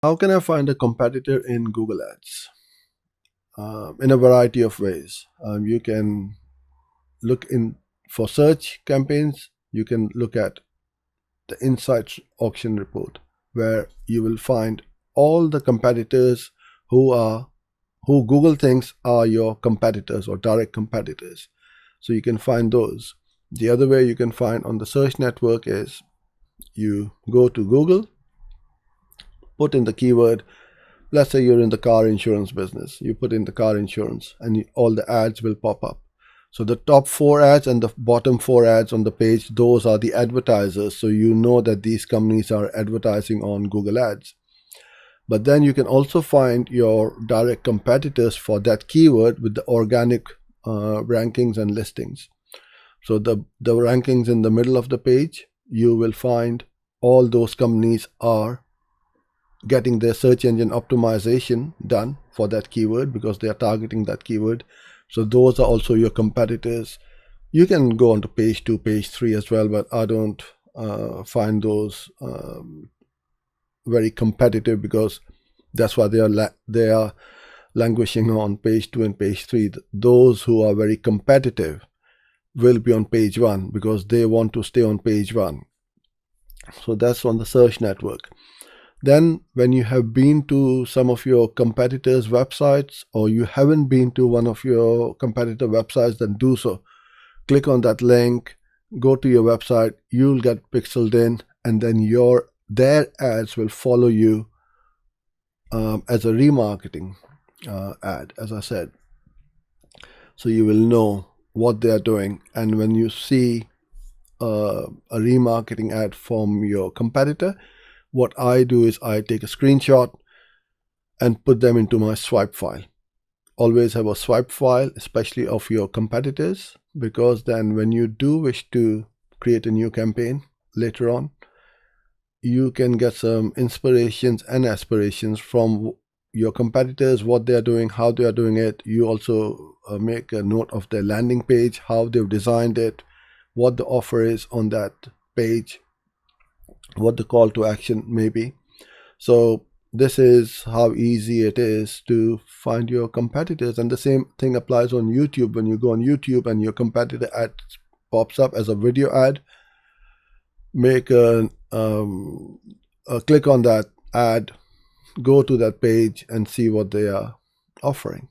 How can I find a competitor in Google Ads? In a variety of ways. You can look in for search campaigns. You can look at the Insights auction report, where you will find all the competitors who Google thinks are your competitors or direct competitors. So you can find those. The other way you can find on the search network is you go to Google, put in the keyword. Let's say you're in the car insurance business. You put in the car insurance and all the ads will pop up. So the top 4 ads and the bottom 4 ads on the page, those are the advertisers. So you know that these companies are advertising on Google Ads. But then you can also find your direct competitors for that keyword with the organic rankings and listings. So the rankings in the middle of the page, you will find all those companies are getting their search engine optimization done for that keyword because they are targeting that keyword. So those are also your competitors. You can go on to page 2, page 3 as well, but I don't find those very competitive because that's why they are languishing on page 2 and page 3. Those who are very competitive will be on page 1 because they want to stay on page 1. So that's on the search network. Then when you have been to some of your competitors' websites, or you haven't been to one of your competitor websites, then do so. Click on that link, go to your website, you'll get pixeled in, and then their ads will follow you as a remarketing ad, as I said. So you will know what they are doing, and when you see a remarketing ad from your competitor, what I do is I take a screenshot and put them into my swipe file. Always have a swipe file, especially of your competitors, because then when you do wish to create a new campaign later on, you can get some inspirations and aspirations from your competitors, what they are doing, how they are doing it. You also make a note of their landing page, how they've designed it, what the offer is on that page, what the call to action may be. So this is how easy it is to find your competitors. And the same thing applies on YouTube. When you go on YouTube and your competitor ad pops up as a video ad, make a click on that ad, go to that page and see what they are offering.